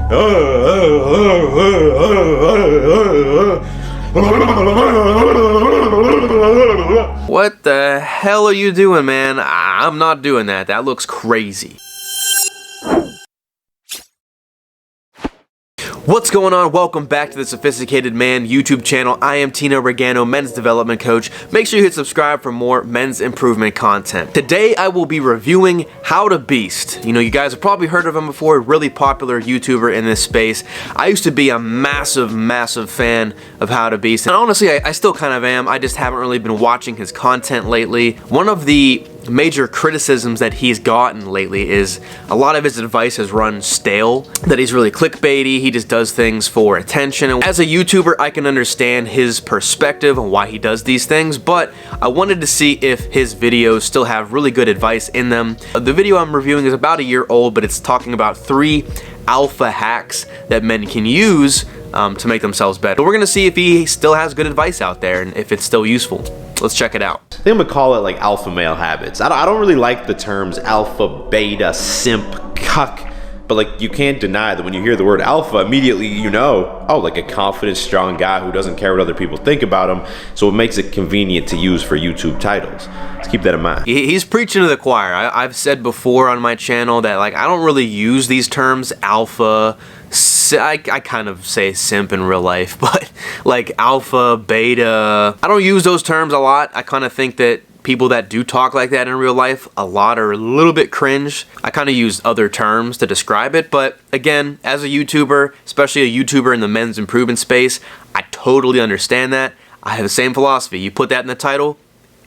What the hell are you doing, man? I'm not doing that. That looks crazy. What's going on? Welcome back to the Sophisticated Man YouTube channel. I am Tino Regano, men's development coach. Make sure you hit subscribe for more men's improvement content. Today I will be reviewing HowToBeast. You know, you guys have probably heard of him before, a really popular YouTuber in this space. I used to be a massive fan of HowToBeast, and honestly I still kind of am. I just haven't really been watching his content lately. One of the major criticisms that he's gotten lately is a lot of his advice has run stale, that he's really clickbaity, he just does things for attention. And as a YouTuber, I can understand his perspective on why he does these things, but I wanted to see if his videos still have really good advice in them. The video I'm reviewing is about a year old, but it's talking about 3 alpha hacks that men can use to make themselves better. But we're gonna see if he still has good advice out there and if it's still useful. Let's check it out. I think I'm gonna call it like alpha male habits. I don't really like the terms alpha, beta, simp, cuck, but like you can't deny that when you hear the word alpha, immediately you know, oh, like a confident, strong guy who doesn't care what other people think about him, so it makes it convenient to use for YouTube titles. Let's keep that in mind. He's preaching to the choir. I've said before on my channel that like I don't really use these terms, alpha, I kind of say simp in real life, but like alpha, beta, I don't use those terms a lot. I kind of think that people that do talk like that in real life a lot are a little bit cringe. I kind of use other terms to describe it, but again, as a YouTuber, especially a YouTuber in the men's improvement space, I totally understand that. I have the same philosophy. You put that in the title,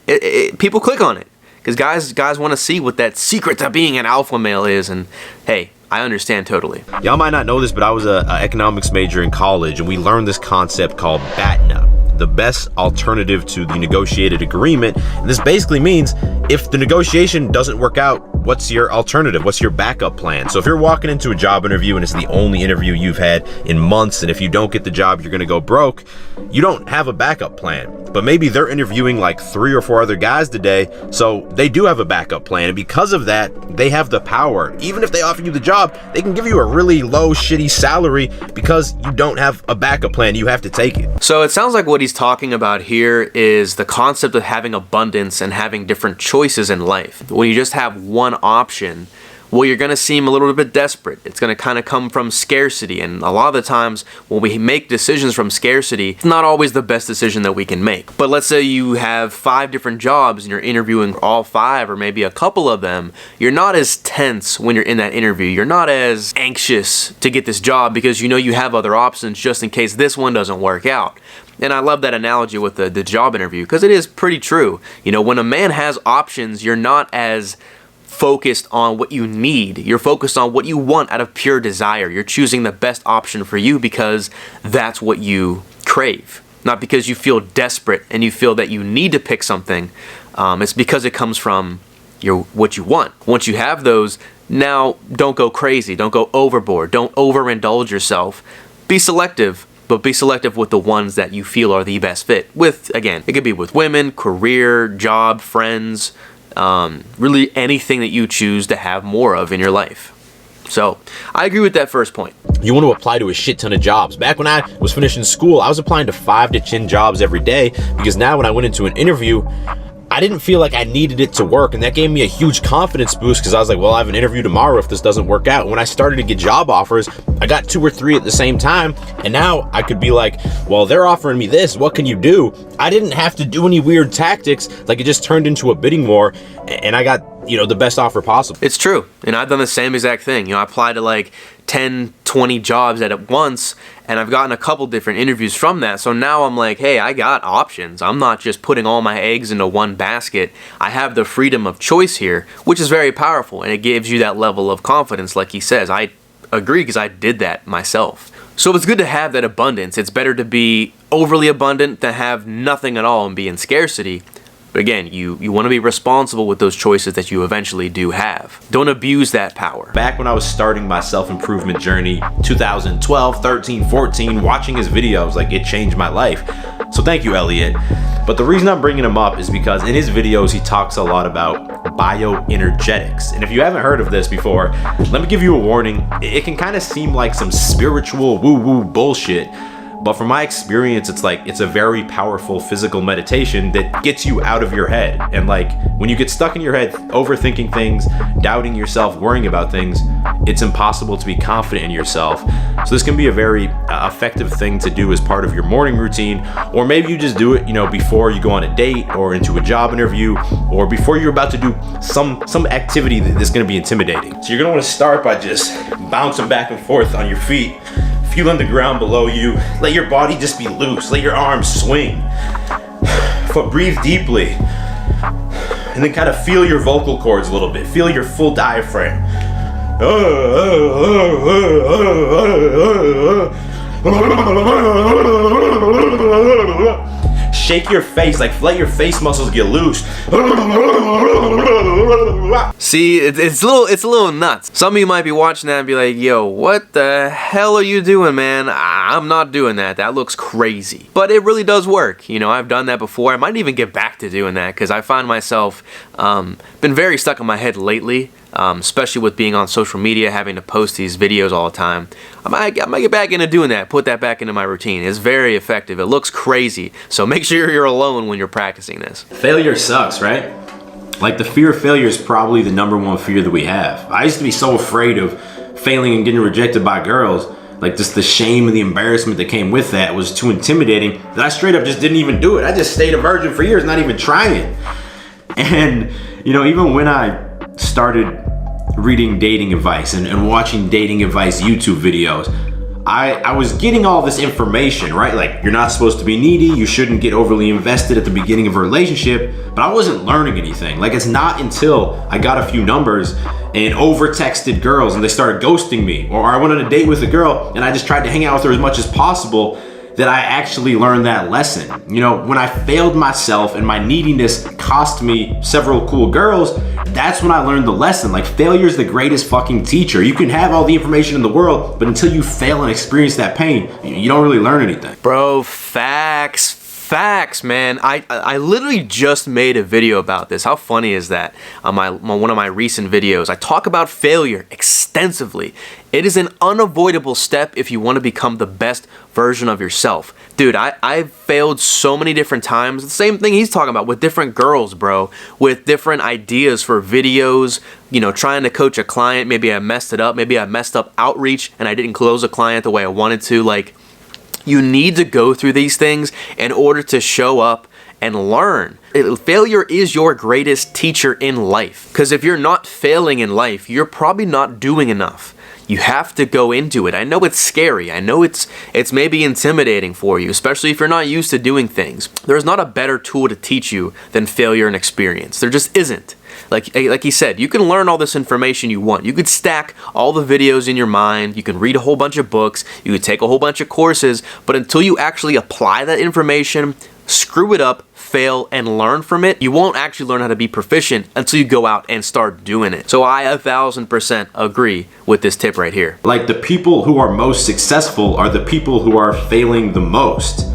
people click on it because guys want to see what that secret to being an alpha male is, and hey, I understand totally. Y'all might not know this, but I was an economics major in college, and we learned this concept called Batna, the best alternative to the negotiated agreement. And this basically means if the negotiation doesn't work out, what's your alternative? What's your backup plan? So if you're walking into a job interview and it's the only interview you've had in months, and if you don't get the job, you're gonna go broke, you don't have a backup plan. But maybe they're interviewing like 3 or 4 other guys today, so they do have a backup plan. And because of that, they have the power. Even if they offer you the job, they can give you a really low, shitty salary because you don't have a backup plan. You have to take it. So it sounds like what he's talking about here is the concept of having abundance and having different choices in life. When you just have one option, well, you're gonna seem a little bit desperate. It's gonna kind of come from scarcity, and a lot of the times when we make decisions from scarcity, it's not always the best decision that we can make. But let's say you have 5 different jobs and you're interviewing all 5 or maybe a couple of them, you're not as tense when you're in that interview. You're not as anxious to get this job because you know you have other options just in case this one doesn't work out. And I love that analogy with the job interview because it is pretty true. You know, when a man has options, you're not as focused on what you need. You're focused on what you want out of pure desire. You're choosing the best option for you because that's what you crave, not because you feel desperate and you feel that you need to pick something. It's because it comes from what you want. Once you have those, now don't go crazy. Don't go overboard. Don't overindulge yourself. Be selective, but be selective with the ones that you feel are the best fit. With, again, it could be with women, career, job, friends, really anything that you choose to have more of in your life. So I agree with that first point. You want to apply to a shit ton of jobs. Back when I was finishing school, I was applying to 5 to 10 jobs every day because now when I went into an interview, I didn't feel like I needed it to work, and that gave me a huge confidence boost because I was like, well, I have an interview tomorrow if this doesn't work out. When I started to get job offers, I got 2 or 3 at the same time, and now I could be like, well, they're offering me this, what can you do? I didn't have to do any weird tactics, like it just turned into a bidding war, and I got, you know, the best offer possible. It's true, and I've done the same exact thing. You know, I applied to like 10, 20 jobs at once, and I've gotten a couple different interviews from that. So now I'm like, hey, I got options. I'm not just putting all my eggs into one basket. I have the freedom of choice here, which is very powerful, and it gives you that level of confidence like he says. I agree because I did that myself. So it's good to have that abundance. It's better to be overly abundant than have nothing at all and be in scarcity. But again, you want to be responsible with those choices that you eventually do have. Don't abuse that power. Back when I was starting my self-improvement journey, 2012, 13, 14, watching his videos, like it changed my life. So thank you, Elliot. But the reason I'm bringing him up is because in his videos, he talks a lot about Bioenergetics. And if you haven't heard of this before, let me give you a warning. It can kind of seem like some spiritual woo-woo bullshit, but from my experience, it's a very powerful physical meditation that gets you out of your head. And like, when you get stuck in your head, overthinking things, doubting yourself, worrying about things, it's impossible to be confident in yourself. So this can be a very effective thing to do as part of your morning routine, or maybe you just do it, before you go on a date or into a job interview, or before you're about to do some activity that's going to be intimidating. So you're going to want to start by just bouncing back and forth on your feet, feeling the ground below you. Let your body just be loose. Let your arms swing. Breathe deeply. And then kind of feel your vocal cords a little bit. Feel your full diaphragm. Shake your face, let your face muscles get loose. See, it's a little nuts. Some of you might be watching that and be like, yo, what the hell are you doing, man? I'm not doing that. That looks crazy. But it really does work. I've done that before. I might even get back to doing that because I find myself been very stuck in my head lately. Especially with being on social media, having to post these videos all the time. I might get back into doing that, put that back into my routine. It's very effective. It looks crazy. So make sure you're alone when you're practicing this. Failure sucks, right? Like, the fear of failure is probably the #1 fear that we have. I used to be so afraid of failing and getting rejected by girls. Like, just the shame and the embarrassment that came with that was too intimidating that I straight up just didn't even do it. I just stayed a virgin for years, not even trying. And, even when I started reading dating advice and watching dating advice YouTube videos, I was getting all this information, right? Like, you're not supposed to be needy, you shouldn't get overly invested at the beginning of a relationship, but I wasn't learning anything. Like, it's not until I got a few numbers and over texted girls and they started ghosting me, or I went on a date with a girl and I just tried to hang out with her as much as possible, that I actually learned that lesson. When I failed myself and my neediness cost me several cool girls, that's when I learned the lesson. Like, failure is the greatest fucking teacher. You can have all the information in the world, but until you fail and experience that pain, you don't really learn anything. Bro, facts, man. I literally just made a video about this. How funny is that? On one of my recent videos, I talk about failure extensively. It is an unavoidable step if you want to become the best version of yourself. Dude, I've failed so many different times. The same thing he's talking about with different girls, bro. With different ideas for videos, trying to coach a client. Maybe I messed it up. Maybe I messed up outreach and I didn't close a client the way I wanted to. Like, you need to go through these things in order to show up and learn. Failure is your greatest teacher in life. Because if you're not failing in life, you're probably not doing enough. You have to go into it. I know it's scary. I know it's maybe intimidating for you, especially if you're not used to doing things. There's not a better tool to teach you than failure and experience. There just isn't. Like he said, you can learn all this information you want. You could stack all the videos in your mind. You can read a whole bunch of books. You could take a whole bunch of courses. But until you actually apply that information, screw it up, fail, and learn from it, you won't actually learn how to be proficient until you go out and start doing it. So I 1000% agree with this tip right here. Like, the people who are most successful are the people who are failing the most.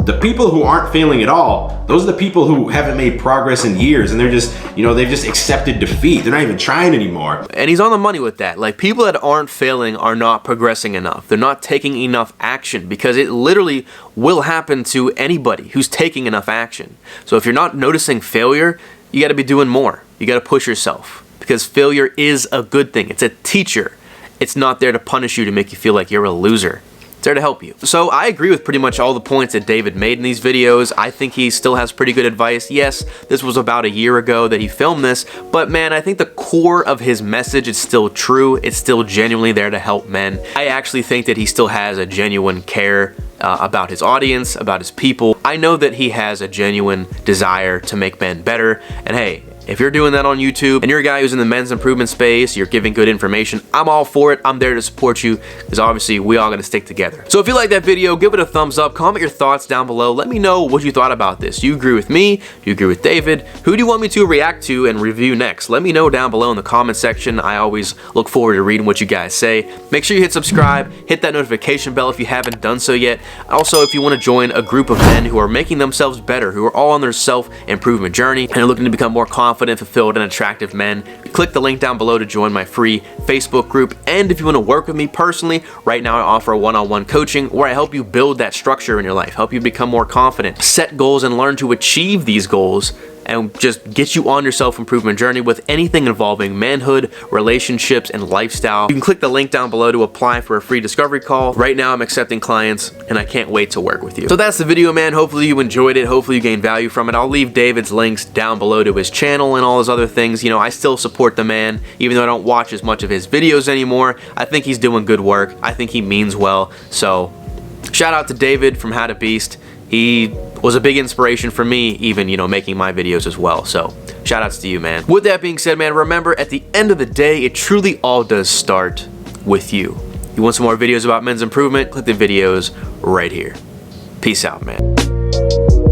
The people who aren't failing at all, those are the people who haven't made progress in years, and they're just, they've just accepted defeat. They're not even trying anymore. And he's on the money with that. Like, people that aren't failing are not progressing enough. They're not taking enough action, because it literally will happen to anybody who's taking enough action. So if you're not noticing failure, you got to be doing more. You got to push yourself, because failure is a good thing. It's a teacher. It's not there to punish you to make you feel like you're a loser. It's there to help you. So I agree with pretty much all the points that David made in these videos. I think he still has pretty good advice. Yes, this was about a year ago that he filmed this, but man, I think the core of his message is still true. It's still genuinely there to help men. I actually think that he still has a genuine care about his audience, about his people. I know that he has a genuine desire to make men better, and hey, if you're doing that on YouTube and you're a guy who's in the men's improvement space, you're giving good information, I'm all for it. I'm there to support you, because obviously we all gotta stick together. So if you like that video, give it a thumbs up, comment your thoughts down below. Let me know what you thought about this. Do you agree with me? Do you agree with David? Who do you want me to react to and review next? Let me know down below in the comment section. I always look forward to reading what you guys say. Make sure you hit subscribe, hit that notification bell if you haven't done so yet. Also, if you want to join a group of men who are making themselves better, who are all on their self-improvement journey and are looking to become more confident confident, fulfilled, and attractive men. Click the link down below to join my free Facebook group. And if you want to work with me personally, right now I offer a one-on-one coaching where I help you build that structure in your life, help you become more confident, set goals, and learn to achieve these goals, and just get you on your self-improvement journey with anything involving manhood, relationships, and lifestyle. You can click the link down below to apply for a free discovery call. Right now I'm accepting clients and I can't wait to work with you. So that's the video, man. Hopefully you enjoyed it. Hopefully you gained value from it. I'll leave David's links down below to his channel and all his other things. You know, I still support the man, even though I don't watch as much of his videos anymore. I think he's doing good work. I think he means well. So shout out to David from HowToBeast. He was a big inspiration for me, even, you know, making my videos as well. So shout outs to you, man. With that being said, man, remember, at the end of the day, it truly all does start with you. You want some more videos about men's improvement? Click the videos right here. Peace out, man.